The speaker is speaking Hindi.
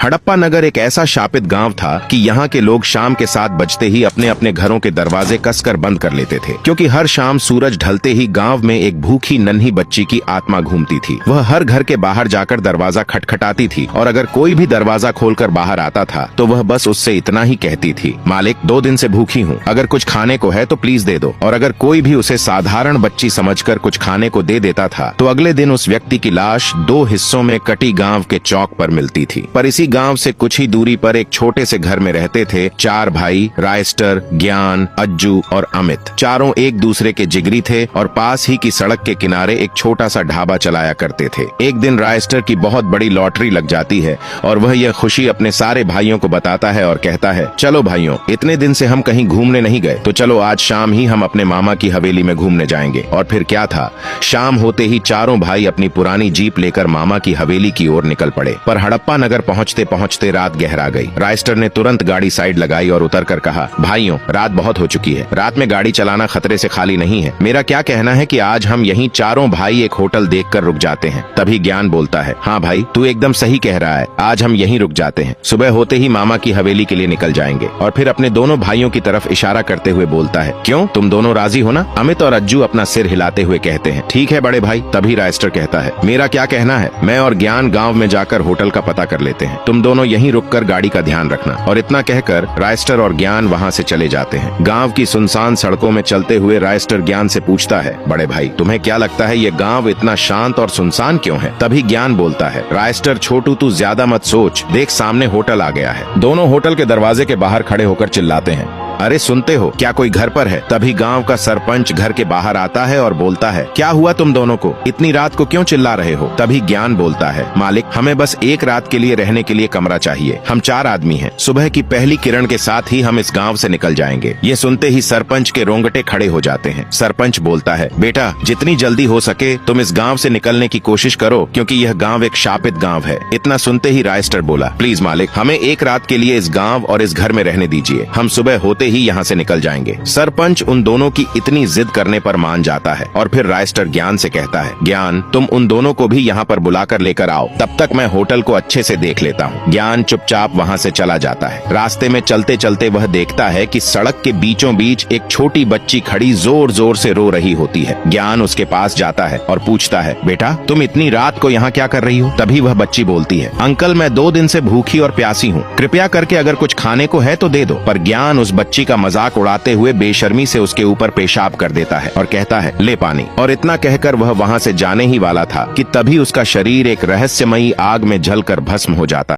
हड़प्पा नगर एक ऐसा शापित गांव था कि यहाँ के लोग शाम के 7 बजते ही अपने अपने घरों के दरवाजे कसकर बंद कर लेते थे, क्योंकि हर शाम सूरज ढलते ही गांव में एक भूखी नन्ही बच्ची की आत्मा घूमती थी। वह हर घर के बाहर जाकर दरवाजा खटखटाती थी और अगर कोई भी दरवाजा खोलकर बाहर आता था तो वह बस उससे इतना ही कहती थी, मालिक 2 दिन से भूखी हूँ, अगर कुछ खाने को है तो प्लीज दे दो। और अगर कोई भी उसे साधारण बच्ची समझकर कुछ खाने को दे देता था तो अगले दिन उस व्यक्ति की लाश 2 हिस्सों में कटी गांव के चौक पर मिलती थी। पर इसी गांव से कुछ ही दूरी पर एक छोटे से घर में रहते थे 4 भाई, रायस्टर, ज्ञान, अज्जू और अमित। चारों एक दूसरे के जिगरी थे और पास ही की सड़क के किनारे एक छोटा सा ढाबा चलाया करते थे। एक दिन रायस्टर की बहुत बड़ी लॉटरी लग जाती है और वह यह खुशी अपने सारे भाइयों को बताता है और कहता है, चलो भाइयों, इतने दिन से हम कहीं घूमने नहीं गए, तो चलो आज शाम ही हम अपने मामा की हवेली में घूमने जाएंगे। और फिर क्या था, शाम होते ही चारों भाई अपनी पुरानी जीप लेकर मामा की हवेली की ओर निकल पड़े। पर हड़प्पा नगर पहुँचते पहुँचते रात गहरा गई। रायस्टर ने तुरंत गाड़ी साइड लगाई और उतर कर कहा, भाइयों, रात बहुत हो चुकी है, रात में गाड़ी चलाना खतरे से खाली नहीं है। मेरा क्या कहना है कि आज हम यहीं चारों भाई एक होटल देखकर रुक जाते हैं। तभी ज्ञान बोलता है, हाँ भाई, तू एकदम सही कह रहा है, आज हम यहीं रुक जाते हैं। सुबह होते ही मामा की हवेली के लिए निकल जाएंगे। और फिर अपने दोनों भाइयों की तरफ इशारा करते हुए बोलता है, क्यों, तुम दोनों राजी हो ना? अमित और अज्जू अपना सिर हिलाते हुए कहते हैं, ठीक है बड़े भाई। तभी रायस्टर कहता है, मेरा क्या कहना है, मैं और ज्ञान गाँव में जाकर होटल का पता कर लेते हैं, तुम दोनों यहीं रुककर गाड़ी का ध्यान रखना। और इतना कहकर रायस्टर और ज्ञान वहाँ से चले जाते हैं। गांव की सुनसान सड़कों में चलते हुए रायस्टर ज्ञान से पूछता है, बड़े भाई, तुम्हें क्या लगता है ये गांव इतना शांत और सुनसान क्यों है? तभी ज्ञान बोलता है, रायस्टर छोटू, तू ज्यादा मत सोच, देख सामने होटल आ गया है। दोनों होटल के दरवाजे के बाहर खड़े होकर चिल्लाते हैं, अरे सुनते हो, क्या कोई घर पर है? तभी गांव का सरपंच घर के बाहर आता है और बोलता है, क्या हुआ तुम दोनों को, इतनी रात को क्यों चिल्ला रहे हो? तभी ज्ञान बोलता है, मालिक, हमें बस एक रात के लिए रहने के लिए कमरा चाहिए, हम 4 आदमी हैं, सुबह की पहली किरण के साथ ही हम इस गांव से निकल जाएंगे। ये सुनते ही सरपंच के रोंगटे खड़े हो जाते हैं। सरपंच बोलता है, बेटा, जितनी जल्दी हो सके तुम इस गाँव से निकलने की कोशिश करो, क्योंकि यह गाँव एक शापित गाँव है। इतना सुनते ही रायस्टर बोला, प्लीज मालिक, हमें एक रात के लिए इस गाँव और इस घर में रहने दीजिए, हम सुबह होते ही यहाँ से निकल जाएंगे। सरपंच उन दोनों की इतनी जिद करने पर मान जाता है और फिर रायस्टर ज्ञान से कहता है, ज्ञान, तुम उन दोनों को भी यहाँ पर बुलाकर लेकर आओ, तब तक मैं होटल को अच्छे से देख लेता हूँ। ज्ञान चुपचाप वहाँ से चला जाता है। रास्ते में चलते चलते वह देखता है कि सड़क के बीचों बीच एक छोटी बच्ची खड़ी जोर जोर से रो रही होती है। ज्ञान उसके पास जाता है और पूछता है, बेटा, तुम इतनी रात को यहाँ क्या कर रही हो? तभी वह बच्ची बोलती है, अंकल, मैं 2 दिन से भूखी और प्यासी हूँ, कृपया करके अगर कुछ खाने को है तो दे दो। पर ज्ञान उस बच्ची का मजाक उड़ाते हुए बेशर्मी से उसके ऊपर पेशाब कर देता है और कहता है, ले पानी। और इतना कहकर वह वहाँ से जाने ही वाला था कि तभी उसका शरीर एक रहस्यमयी आग में जलकर भस्म हो जाता।